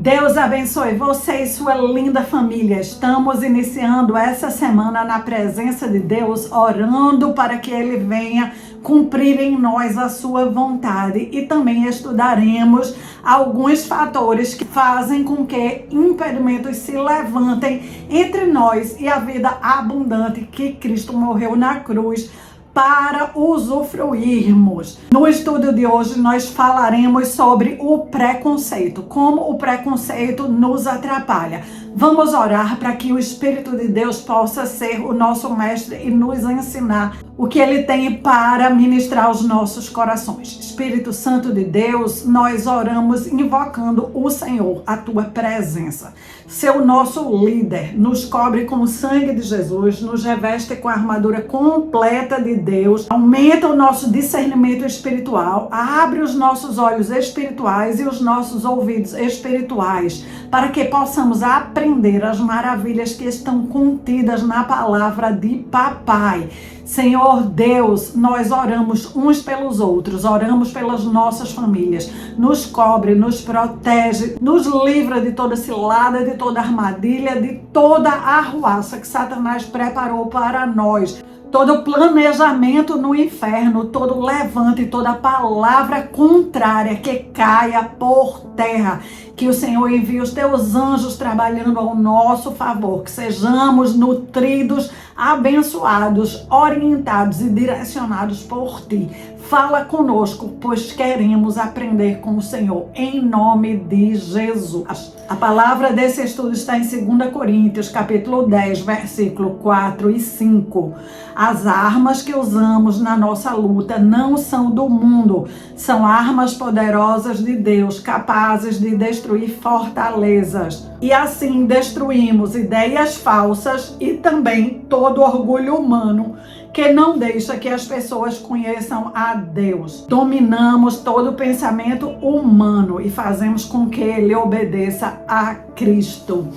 Deus abençoe você e sua linda família. Estamos iniciando essa semana na presença de Deus, orando para que Ele venha cumprir em nós a sua vontade. E também estudaremos alguns fatores que fazem com que impedimentos se levantem entre nós e a vida abundante que Cristo morreu na cruz para usufruirmos. No estudo de hoje nós falaremos sobre o preconceito, como o preconceito nos atrapalha. Vamos orar para que o Espírito de Deus possa ser o nosso mestre e nos ensinar o que Ele tem para ministrar aos nossos corações. Espírito Santo de Deus, nós oramos invocando o Senhor, a Tua presença. Ser o nosso líder, nos cobre com o sangue de Jesus, nos reveste com a armadura completa de Deus, aumenta o nosso discernimento espiritual, abre os nossos olhos espirituais e os nossos ouvidos espirituais, para que possamos aprender as maravilhas que estão contidas na palavra de Papai. Senhor Deus, nós oramos uns pelos outros, oramos pelas nossas famílias, nos cobre, nos protege, nos livra de toda cilada, de toda armadilha, de toda arruaça que Satanás preparou para nós. Todo planejamento no inferno, todo levante, toda palavra contrária que caia por terra. Que o Senhor envie os teus anjos trabalhando ao nosso favor. Que sejamos nutridos, abençoados, orientados e direcionados por Ti. Fala conosco, pois queremos aprender com o Senhor, em nome de Jesus. A palavra desse estudo está em 2 Coríntios, capítulo 10, versículo 4 e 5. As armas que usamos na nossa luta não são do mundo, são armas poderosas de Deus, capazes de destruir fortalezas. E assim destruímos ideias falsas e também todo orgulho humano que não deixa que as pessoas conheçam a Deus. Dominamos todo pensamento humano e fazemos com que ele obedeça a Cristo.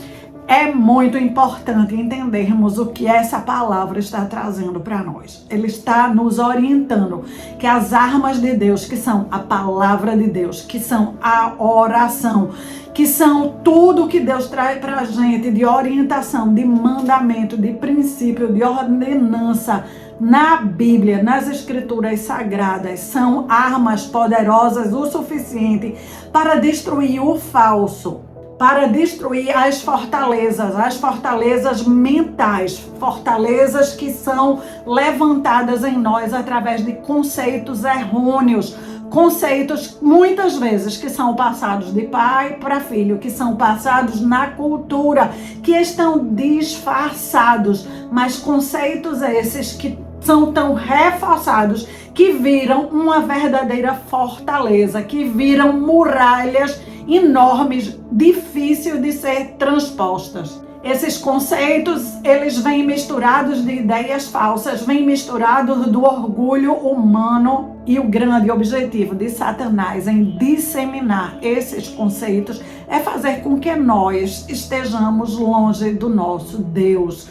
É muito importante entendermos o que essa palavra está trazendo para nós. Ele está nos orientando que as armas de Deus, que são a palavra de Deus, que são a oração, que são tudo que Deus traz para a gente de orientação, de mandamento, de princípio, de ordenança na Bíblia, nas Escrituras Sagradas, são armas poderosas o suficiente para destruir o falso, para destruir as fortalezas mentais, fortalezas que são levantadas em nós através de conceitos errôneos, conceitos muitas vezes que são passados de pai para filho, que são passados na cultura, que estão disfarçados, mas conceitos esses que são tão reforçados que viram uma verdadeira fortaleza, que viram muralhas enormes, difíceis de ser transpostas. Esses conceitos, eles vêm misturados de ideias falsas, vêm misturados do orgulho humano, e o grande objetivo de Satanás em disseminar esses conceitos é fazer com que nós estejamos longe do nosso Deus.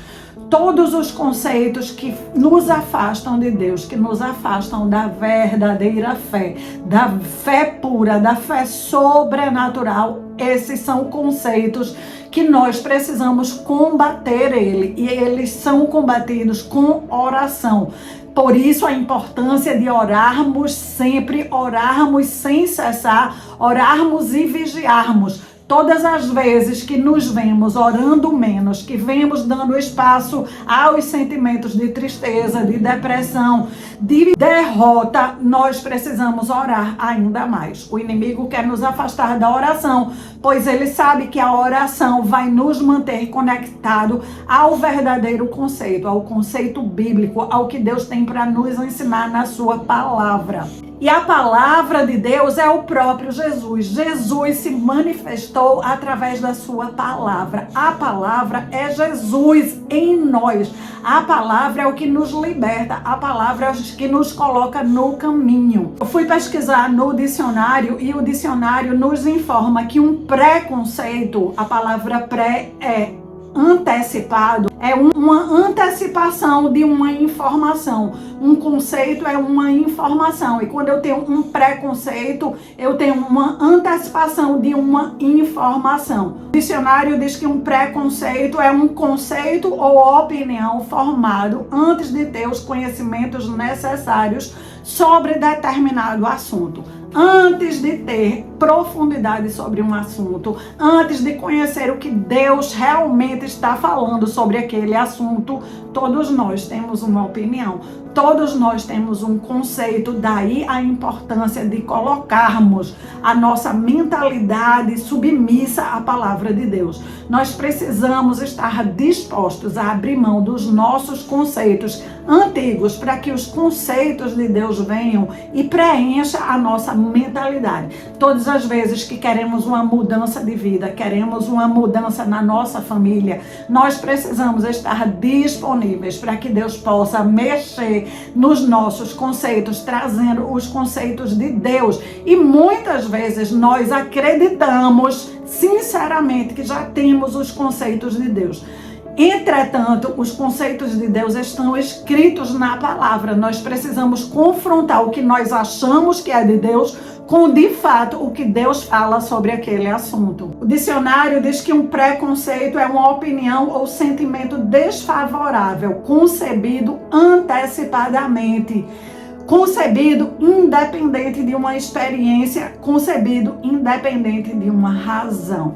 Todos os conceitos que nos afastam de Deus, que nos afastam da verdadeira fé, da fé pura, da fé sobrenatural, esses são conceitos que nós precisamos combater e eles são combatidos com oração. Por isso a importância de orarmos sempre, orarmos sem cessar, orarmos e vigiarmos. Todas as vezes que nos vemos orando menos, que vemos dando espaço aos sentimentos de tristeza, de depressão, de derrota, nós precisamos orar ainda mais. O inimigo quer nos afastar da oração, pois ele sabe que a oração vai nos manter conectado ao verdadeiro conceito, ao conceito bíblico, ao que Deus tem para nos ensinar na sua palavra. E a palavra de Deus é o próprio Jesus. Jesus se manifestou através da sua palavra. A palavra é Jesus em nós. A palavra é o que nos liberta. A palavra é o que nos coloca no caminho. Eu fui pesquisar no dicionário e o dicionário nos informa que um preconceito, a palavra pré é antecipado é uma antecipação de uma informação. Um conceito é uma informação. E quando eu tenho um preconceito, eu tenho uma antecipação de uma informação. O dicionário diz que um preconceito é um conceito ou opinião formado antes de ter os conhecimentos necessários sobre determinado assunto. Antes de ter profundidade sobre um assunto, antes de conhecer o que Deus realmente está falando sobre aquele assunto, todos nós temos uma opinião, todos nós temos um conceito, daí a importância de colocarmos a nossa mentalidade submissa à palavra de Deus. Nós precisamos estar dispostos a abrir mão dos nossos conceitos antigos para que os conceitos de Deus venham e preencha a nossa mentalidade. Todas as vezes que queremos uma mudança de vida, queremos uma mudança na nossa família, nós precisamos estar disponíveis para que Deus possa mexer nos nossos conceitos, trazendo os conceitos de Deus. E muitas vezes nós acreditamos sinceramente que já temos os conceitos de Deus. Entretanto, os conceitos de Deus estão escritos na palavra. Nós precisamos confrontar o que nós achamos que é de Deus com, de fato, o que Deus fala sobre aquele assunto. O dicionário diz que um preconceito é uma opinião ou sentimento desfavorável, concebido antecipadamente, concebido independente de uma experiência, concebido independente de uma razão.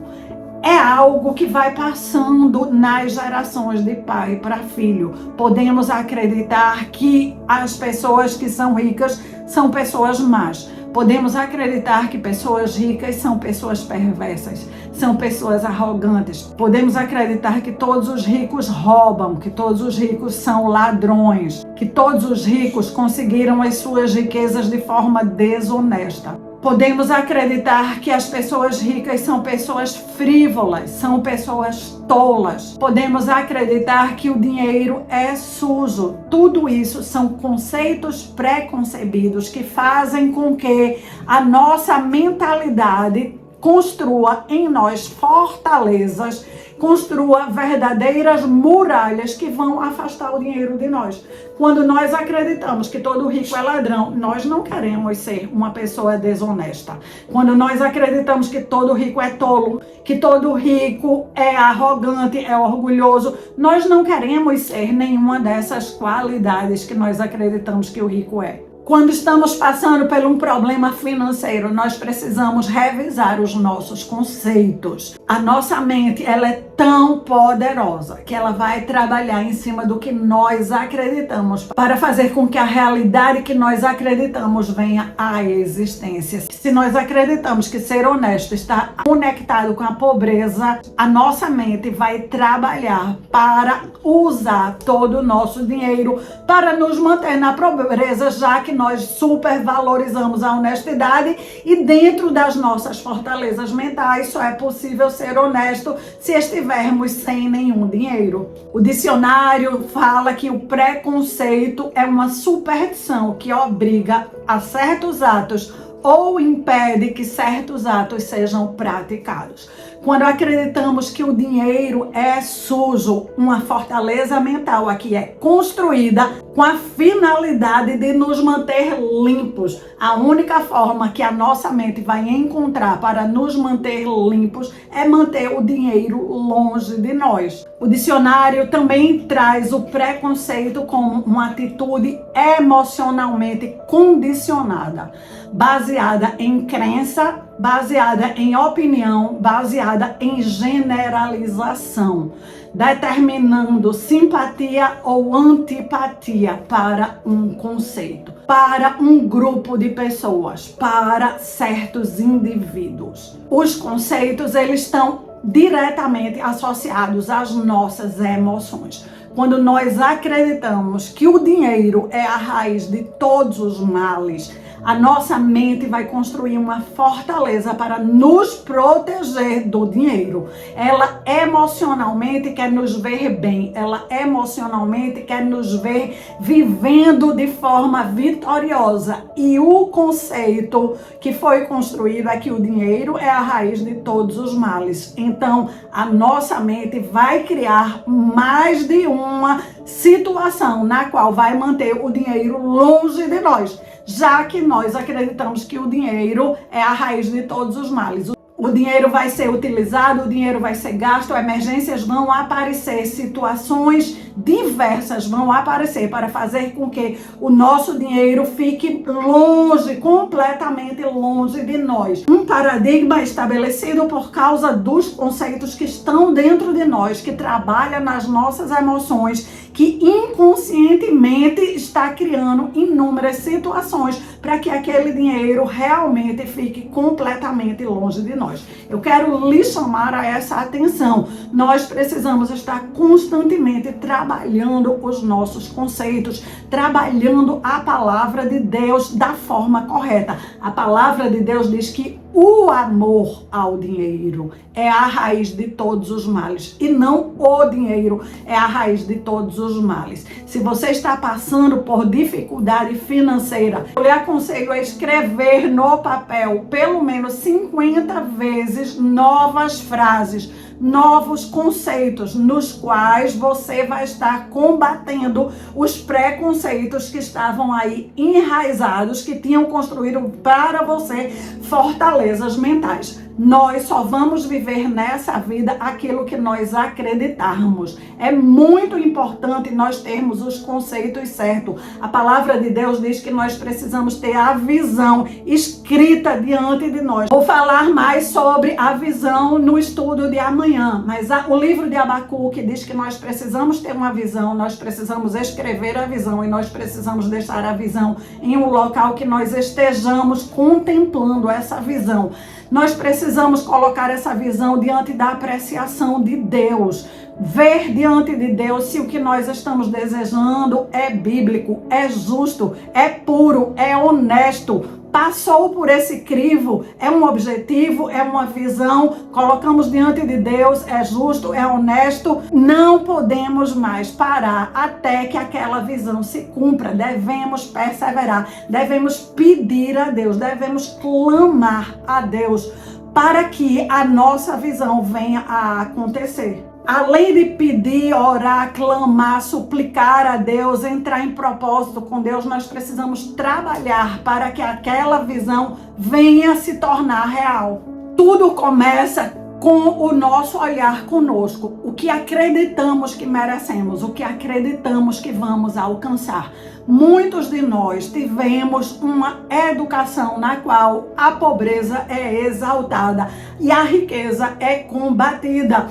É algo que vai passando nas gerações de pai para filho. Podemos acreditar que as pessoas que são ricas são pessoas más. Podemos acreditar que pessoas ricas são pessoas perversas, são pessoas arrogantes. Podemos acreditar que todos os ricos roubam, que todos os ricos são ladrões, que todos os ricos conseguiram as suas riquezas de forma desonesta. Podemos acreditar que as pessoas ricas são pessoas frívolas, são pessoas tolas. Podemos acreditar que o dinheiro é sujo. Tudo isso são conceitos preconcebidos que fazem com que a nossa mentalidade construa em nós fortalezas, construa verdadeiras muralhas que vão afastar o dinheiro de nós. Quando nós acreditamos que todo rico é ladrão, nós não queremos ser uma pessoa desonesta. Quando nós acreditamos que todo rico é tolo, que todo rico é arrogante, é orgulhoso, nós não queremos ser nenhuma dessas qualidades que nós acreditamos que o rico é. Quando estamos passando por um problema financeiro, nós precisamos revisar os nossos conceitos. A nossa mente, ela é tão poderosa que ela vai trabalhar em cima do que nós acreditamos para fazer com que a realidade que nós acreditamos venha à existência. Se nós acreditamos que ser honesto está conectado com a pobreza, a nossa mente vai trabalhar para usar todo o nosso dinheiro para nos manter na pobreza, já que nós supervalorizamos a honestidade e dentro das nossas fortalezas mentais só é possível ser honesto se estivermos sem nenhum dinheiro. O dicionário fala que o preconceito é uma superstição que obriga a certos atos ou impede que certos atos sejam praticados. Quando acreditamos que o dinheiro é sujo, uma fortaleza mental aqui é construída com a finalidade de nos manter limpos. A única forma que a nossa mente vai encontrar para nos manter limpos é manter o dinheiro longe de nós. O dicionário também traz o preconceito como uma atitude emocionalmente condicionada, baseada em crença, baseada em opinião, baseada em generalização, determinando simpatia ou antipatia para um conceito, para um grupo de pessoas, para certos indivíduos. Os conceitos, eles estão diretamente associados às nossas emoções. Quando nós acreditamos que o dinheiro é a raiz de todos os males, A nossa mente vai construir uma fortaleza para nos proteger do dinheiro. Ela emocionalmente quer nos ver bem. Ela emocionalmente quer nos ver vivendo de forma vitoriosa. E o conceito que foi construído é que o dinheiro é a raiz de todos os males. Então, a nossa mente vai criar mais de uma situação na qual vai manter o dinheiro longe de nós, já que nós acreditamos que o dinheiro é a raiz de todos os males. O dinheiro vai ser utilizado, o dinheiro vai ser gasto, emergências vão aparecer, situações diversas vão aparecer para fazer com que o nosso dinheiro fique longe, completamente longe de nós. Um paradigma estabelecido por causa dos conceitos que estão dentro de nós, que trabalha nas nossas emoções, que inconscientemente está criando inúmeras situações para que aquele dinheiro realmente fique completamente longe de nós. Eu quero lhe chamar a essa atenção. Nós precisamos estar constantemente trabalhando os nossos conceitos, trabalhando a palavra de Deus da forma correta. A palavra de Deus diz que o amor ao dinheiro é a raiz de todos os males e não o dinheiro é a raiz de todos os males. Se você está passando por dificuldade financeira, eu lhe aconselho a escrever no papel pelo menos 50 vezes novas frases, novos conceitos nos quais você vai estar combatendo os preconceitos que estavam aí enraizados, que tinham construído para você fortalezas mentais. Nós só vamos viver nessa vida aquilo que nós acreditarmos. É muito importante nós termos os conceitos certos. A palavra de Deus diz que nós precisamos ter a visão escrita diante de nós. Vou falar mais sobre a visão no estudo de amanhã, mas o livro de Abacuque diz que nós precisamos ter uma visão, nós precisamos escrever a visão e nós precisamos deixar a visão em um local que nós estejamos contemplando essa visão. Nós precisamos colocar essa visão diante da apreciação de Deus. Ver diante de Deus se o que nós estamos desejando é bíblico, é justo, é puro, é honesto. Passou por esse crivo, é um objetivo, é uma visão, colocamos diante de Deus, é justo, é honesto. Não podemos mais parar até que aquela visão se cumpra. Devemos perseverar, devemos pedir a Deus, devemos clamar a Deus para que a nossa visão venha a acontecer. Além de pedir, orar, clamar, suplicar a Deus, entrar em propósito com Deus, nós precisamos trabalhar para que aquela visão venha se tornar real. Tudo começa com o nosso olhar conosco, o que acreditamos que merecemos, o que acreditamos que vamos alcançar. Muitos de nós tivemos uma educação na qual a pobreza é exaltada e a riqueza é combatida.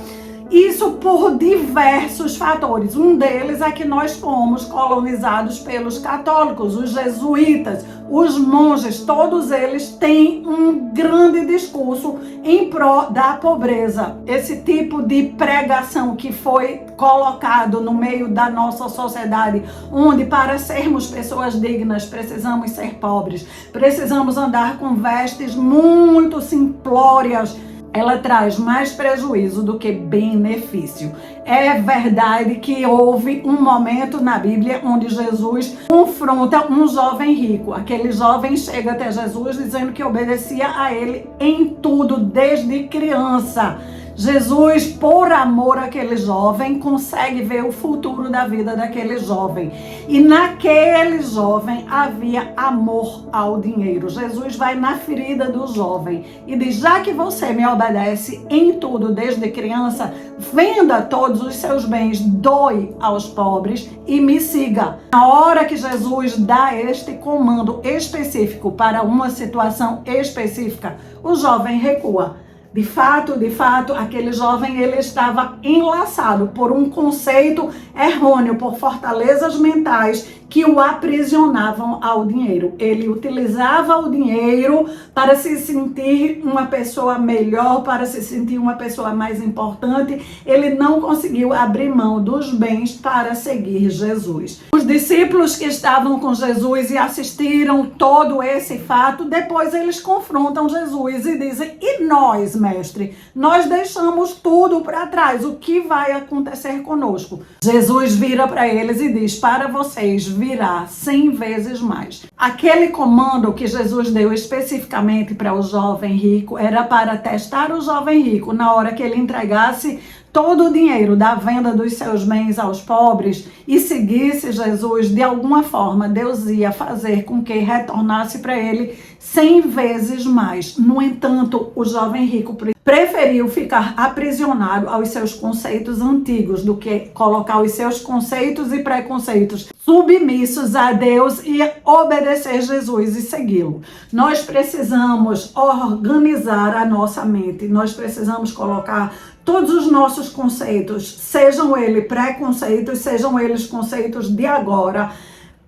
Isso por diversos fatores. Um deles é que nós fomos colonizados pelos católicos, os jesuítas, os monges, todos eles têm um grande discurso em prol da pobreza. Esse tipo de pregação que foi colocado no meio da nossa sociedade, onde para sermos pessoas dignas precisamos ser pobres, precisamos andar com vestes muito simplórias, ela traz mais prejuízo do que benefício. É verdade que houve um momento na Bíblia onde Jesus confronta um jovem rico. Aquele jovem chega até Jesus dizendo que obedecia a ele em tudo, desde criança. Jesus, por amor àquele jovem, consegue ver o futuro da vida daquele jovem. E naquele jovem havia amor ao dinheiro. Jesus vai na ferida do jovem e diz: já que você me obedece em tudo desde criança, venda todos os seus bens, doe aos pobres e me siga. Na hora que Jesus dá este comando específico para uma situação específica, o jovem recua. De fato, aquele jovem ele estava enlaçado por um conceito errôneo, por fortalezas mentais que o aprisionavam ao dinheiro. Ele utilizava o dinheiro para se sentir uma pessoa melhor, para se sentir uma pessoa mais importante. Ele não conseguiu abrir mão dos bens para seguir Jesus. Os discípulos que estavam com Jesus e assistiram todo esse fato, depois eles confrontam Jesus e dizem: e nós, mestre? Nós deixamos tudo para trás. O que vai acontecer conosco? Jesus vira para eles e diz: para vocês virá 100 vezes mais. Aquele comando que Jesus deu especificamente para o jovem rico era para testar o jovem rico na hora que ele entregasse todo o dinheiro da venda dos seus bens aos pobres e seguisse Jesus. De alguma forma, Deus ia fazer com que retornasse para ele 100 vezes mais. No entanto, o jovem rico preferiu ficar aprisionado aos seus conceitos antigos do que colocar os seus conceitos e preconceitos submissos a Deus e obedecer Jesus e segui-lo. Nós precisamos organizar a nossa mente, nós precisamos colocar todos os nossos conceitos, sejam eles preconceitos, sejam eles conceitos de agora,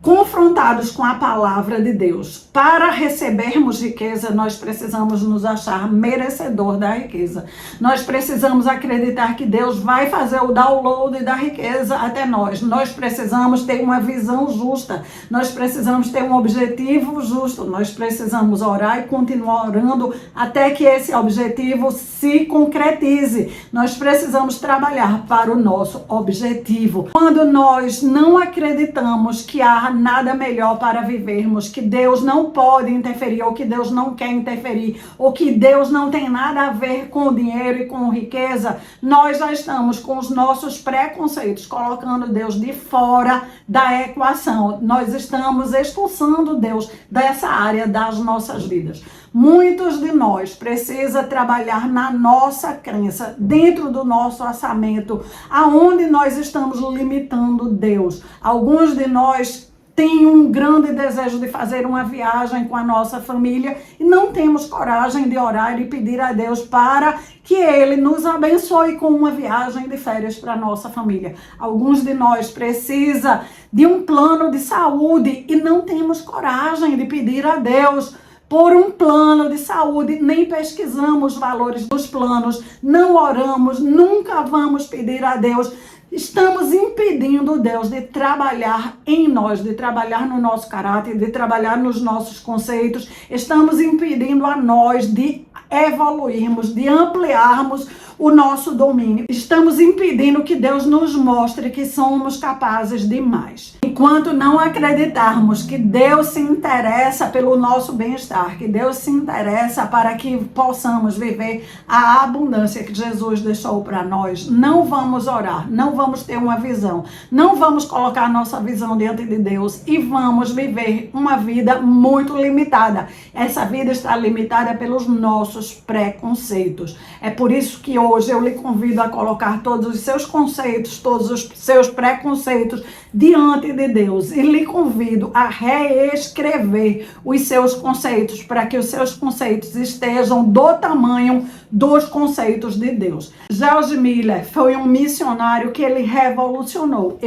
confrontados com a palavra de Deus. Para recebermos riqueza, nós precisamos nos achar merecedor da riqueza. Nós precisamos acreditar que Deus vai fazer o download da riqueza até nós. Nós precisamos ter uma visão justa. Nós precisamos ter um objetivo justo. Nós precisamos orar e continuar orando até que esse objetivo se concretize. Nós precisamos trabalhar para o nosso objetivo. Quando nós não acreditamos que há nada melhor para vivermos, que Deus não pode interferir, ou que Deus não quer interferir, ou que Deus não tem nada a ver com o dinheiro e com riqueza, nós já estamos com os nossos preconceitos, colocando Deus de fora da equação. Nós estamos expulsando Deus dessa área das nossas vidas. Muitos de nós precisam trabalhar na nossa crença, dentro do nosso orçamento, aonde nós estamos limitando Deus. Alguns de nós tem um grande desejo de fazer uma viagem com a nossa família e não temos coragem de orar e pedir a Deus para que Ele nos abençoe com uma viagem de férias para a nossa família. Alguns de nós precisam de um plano de saúde e não temos coragem de pedir a Deus por um plano de saúde, nem pesquisamos os valores dos planos, não oramos, nunca vamos pedir a Deus. Estamos impedindo Deus de trabalhar em nós, de trabalhar no nosso caráter, de trabalhar nos nossos conceitos. Estamos impedindo a nós de evoluirmos, de ampliarmos o nosso domínio. Estamos impedindo que Deus nos mostre que somos capazes de mais. Enquanto não acreditarmos que Deus se interessa pelo nosso bem-estar, que Deus se interessa para que possamos viver a abundância que Jesus deixou para nós, não vamos orar, não vamos ter uma visão, não vamos colocar nossa visão diante de Deus e vamos viver uma vida muito limitada. Essa vida está limitada pelos nossos preconceitos. É por isso que hoje eu lhe convido a colocar todos os seus conceitos, todos os seus preconceitos diante de Deus e lhe convido a reescrever os seus conceitos para que os seus conceitos estejam do tamanho dos conceitos de Deus. George Miller foi um missionário que ele revolucionou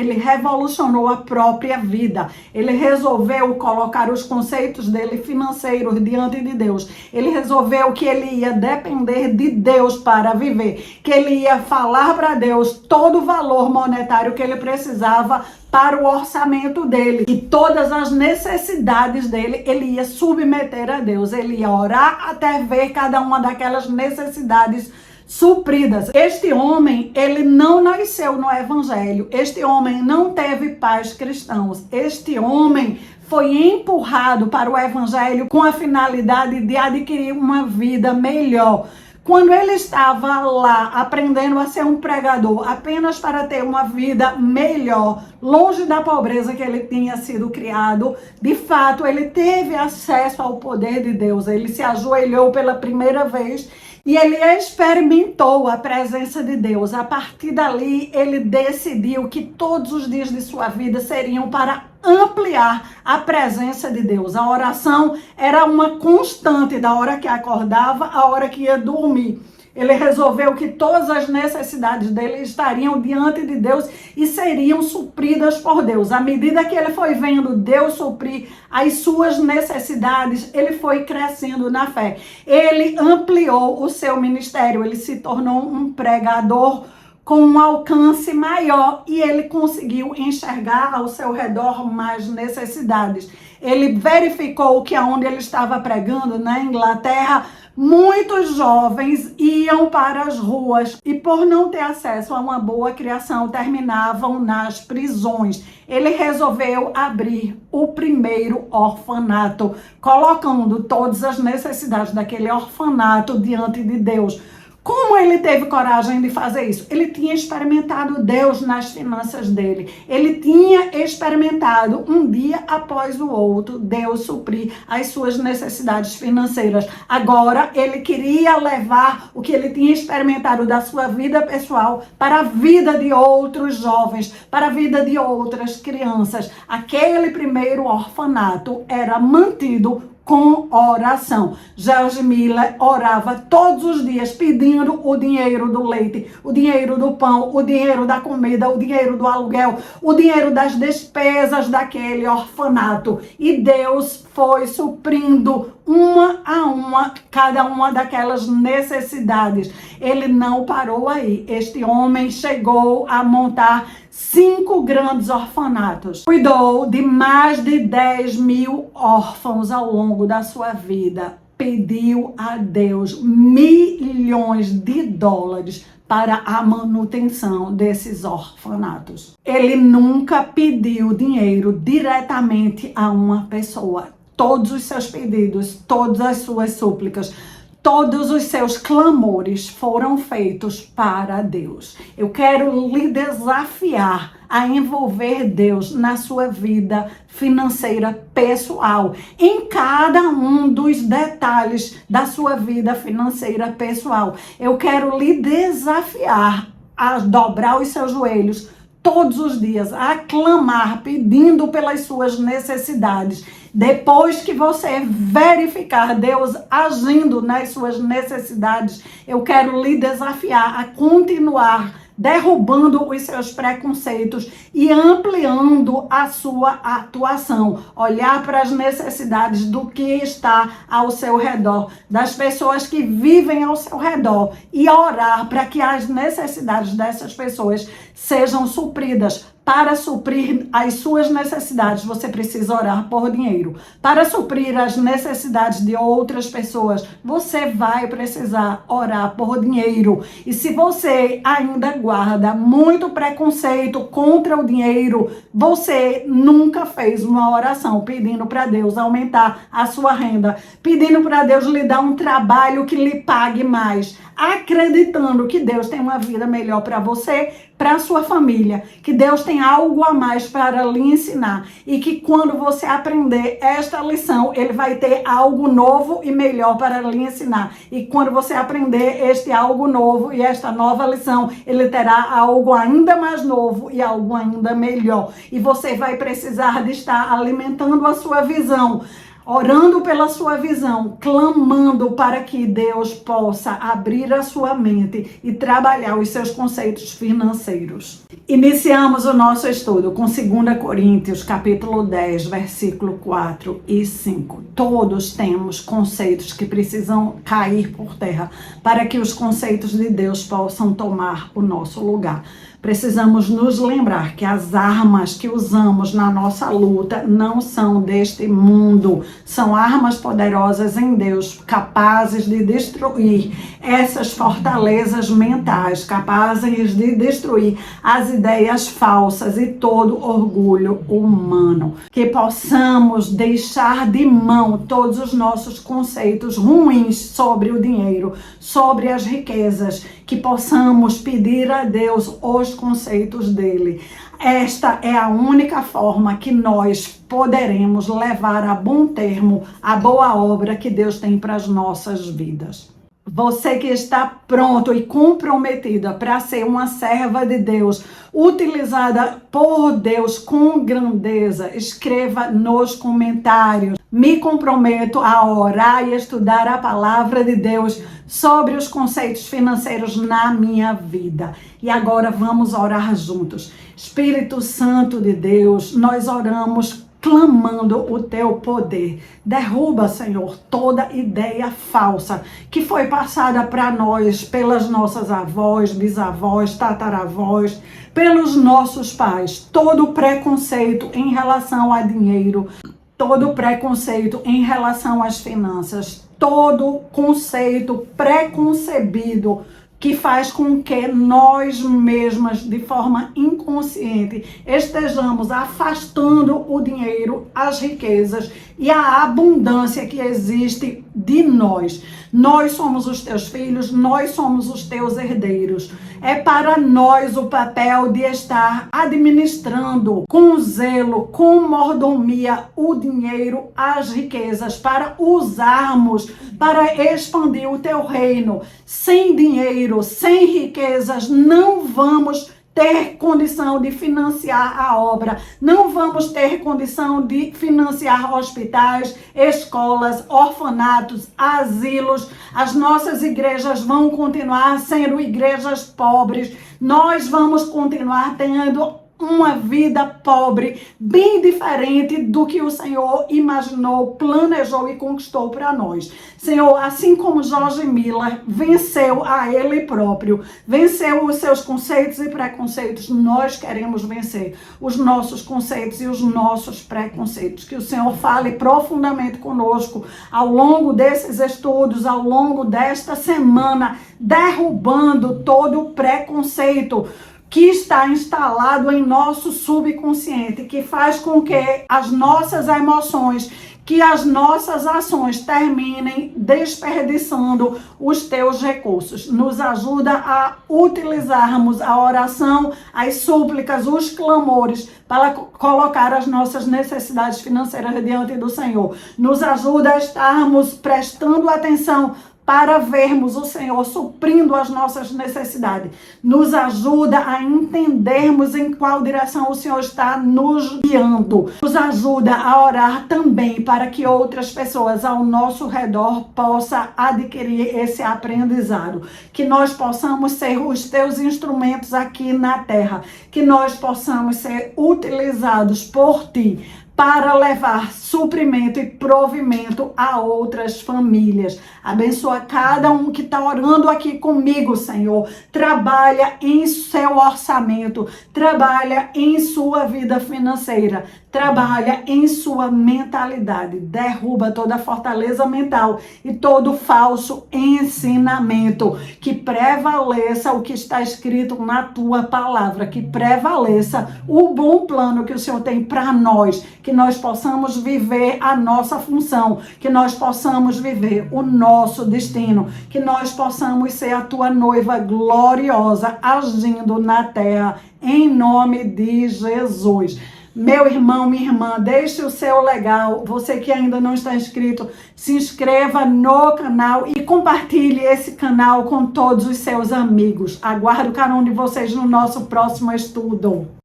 a própria vida. Ele resolveu colocar os conceitos dele financeiros diante de Deus. Ele resolveu que ele ia depender de Deus para viver, que ele ia falar para Deus todo o valor monetário que ele precisava para o orçamento dele e todas as necessidades dele, ele ia submeter a Deus. Ele ia orar até ver cada uma daquelas necessidades supridas. Este homem, ele não nasceu no evangelho. Este homem não teve pais cristãos. Este homem foi empurrado para o evangelho com a finalidade de adquirir uma vida melhor. Quando ele estava lá aprendendo a ser um pregador apenas para ter uma vida melhor, longe da pobreza que ele tinha sido criado, de fato ele teve acesso ao poder de Deus. Ele se ajoelhou pela primeira vez e ele experimentou a presença de Deus. A partir dali, ele decidiu que todos os dias de sua vida seriam para ampliar a presença de Deus. A oração era uma constante da hora que acordava à hora que ia dormir. Ele resolveu que todas as necessidades dele estariam diante de Deus e seriam supridas por Deus. À medida que ele foi vendo Deus suprir as suas necessidades, ele foi crescendo na fé. Ele ampliou o seu ministério, ele se tornou um pregador com um alcance maior e ele conseguiu enxergar ao seu redor mais necessidades. Ele verificou que aonde ele estava pregando, na Inglaterra, muitos jovens iam para as ruas e, por não ter acesso a uma boa criação, terminavam nas prisões. Ele resolveu abrir o primeiro orfanato, colocando todas as necessidades daquele orfanato diante de Deus. Como ele teve coragem de fazer isso? Ele tinha experimentado Deus nas finanças dele. Ele tinha experimentado um dia após o outro Deus suprir as suas necessidades financeiras. Agora ele queria levar o que ele tinha experimentado da sua vida pessoal para a vida de outros jovens, para a vida de outras crianças. Aquele primeiro orfanato era mantido com oração. George Miller orava todos os dias pedindo o dinheiro do leite, o dinheiro do pão, o dinheiro da comida, o dinheiro do aluguel, o dinheiro das despesas daquele orfanato. E Deus foi suprindo uma a uma cada uma daquelas necessidades. Ele não parou aí. Este homem chegou a montar 5 grandes orfanatos. Cuidou de mais de 10.000 órfãos ao longo da sua vida. Pediu a Deus milhões de dólares para a manutenção desses orfanatos. Ele nunca pediu dinheiro diretamente a uma pessoa. Todos os seus pedidos, todas as suas súplicas, todos os seus clamores foram feitos para Deus. Eu quero lhe desafiar a envolver Deus na sua vida financeira pessoal, em cada um dos detalhes da sua vida financeira pessoal. Eu quero lhe desafiar a dobrar os seus joelhos todos os dias, a clamar, pedindo pelas suas necessidades. Depois que você verificar Deus agindo nas suas necessidades, eu quero lhe desafiar a continuar derrubando os seus preconceitos e ampliando a sua atuação. Olhar para as necessidades do que está ao seu redor, das pessoas que vivem ao seu redor e orar para que as necessidades dessas pessoas sejam supridas. Para suprir as suas necessidades, você precisa orar por dinheiro. Para suprir as necessidades de outras pessoas, você vai precisar orar por dinheiro. E se você ainda guarda muito preconceito contra o dinheiro, você nunca fez uma oração pedindo para Deus aumentar a sua renda, pedindo para Deus lhe dar um trabalho que lhe pague mais, acreditando que Deus tem uma vida melhor para você, para a sua família, que Deus tem algo a mais para lhe ensinar e que quando você aprender esta lição, Ele vai ter algo novo e melhor para lhe ensinar. E quando você aprender este algo novo e esta nova lição, Ele terá algo ainda mais novo e algo ainda melhor. E você vai precisar de estar alimentando a sua visão, orando pela sua visão, clamando para que Deus possa abrir a sua mente e trabalhar os seus conceitos financeiros. Iniciamos o nosso estudo com 2 Coríntios, capítulo 10, versículo 4 e 5. Todos temos conceitos que precisam cair por terra para que os conceitos de Deus possam tomar o nosso lugar. Precisamos nos lembrar que as armas que usamos na nossa luta não são deste mundo. São armas poderosas em Deus, capazes de destruir essas fortalezas mentais, capazes de destruir as ideias falsas e todo orgulho humano. Que possamos deixar de mão todos os nossos conceitos ruins sobre o dinheiro, sobre as riquezas, que possamos pedir a Deus os conceitos dele. Esta é a única forma que nós poderemos levar a bom termo a boa obra que Deus tem para as nossas vidas. Você que está pronto e comprometida para ser uma serva de Deus, utilizada por Deus com grandeza, escreva nos comentários. me comprometo a orar e estudar a palavra de Deus sobre os conceitos financeiros na minha vida. E agora vamos orar juntos. Espírito Santo de Deus, nós oramos clamando o teu poder. Derruba, Senhor, toda ideia falsa que foi passada para nós pelas nossas avós, bisavós, tataravós, pelos nossos pais. Todo preconceito em relação a dinheiro, todo preconceito em relação às finanças, todo conceito preconcebido que faz com que nós mesmas, de forma inconsciente, estejamos afastando o dinheiro, as riquezas e a abundância que existe de nós. Nós somos os teus filhos, nós somos os teus herdeiros. É para nós o papel de estar administrando com zelo, com mordomia, o dinheiro, as riquezas, para usarmos, para expandir o teu reino. Sem dinheiro, sem riquezas, não vamos ter condição de financiar a obra, não vamos ter condição de financiar hospitais, escolas, orfanatos, asilos. As nossas igrejas vão continuar sendo igrejas pobres, nós vamos continuar tendo uma vida pobre, bem diferente do que o Senhor imaginou, planejou e conquistou para nós. Senhor, assim como George Miller venceu a ele próprio, venceu os seus conceitos e preconceitos, nós queremos vencer os nossos conceitos e os nossos preconceitos. Que o Senhor fale profundamente conosco ao longo desses estudos, ao longo desta semana, derrubando todo o preconceito que está instalado em nosso subconsciente, que faz com que as nossas emoções, que as nossas ações terminem desperdiçando os teus recursos. Nos ajuda a utilizarmos a oração, as súplicas, os clamores para colocar as nossas necessidades financeiras diante do Senhor. Nos ajuda a estarmos prestando atenção para vermos o Senhor suprindo as nossas necessidades. Nos ajuda a entendermos em qual direção o Senhor está nos guiando. Nos ajuda a orar também para que outras pessoas ao nosso redor possam adquirir esse aprendizado. Que nós possamos ser os teus instrumentos aqui na terra. Que nós possamos ser utilizados por ti para levar suprimento e provimento a outras famílias. Abençoa cada um que está orando aqui comigo, Senhor. Trabalha em seu orçamento, trabalha em sua vida financeira, trabalha em sua mentalidade. Derruba toda a fortaleza mental e todo falso ensinamento. Que prevaleça o que está escrito na tua palavra, que prevaleça o bom plano que o Senhor tem para nós, que nós possamos viver a nossa função, que nós possamos viver o nosso destino, que nós possamos ser a tua noiva gloriosa agindo na terra, em nome de Jesus. Meu irmão, minha irmã, deixe o seu legal. Você que ainda não está inscrito, se inscreva no canal e compartilhe esse canal com todos os seus amigos. Aguardo o canal de vocês no nosso próximo estudo.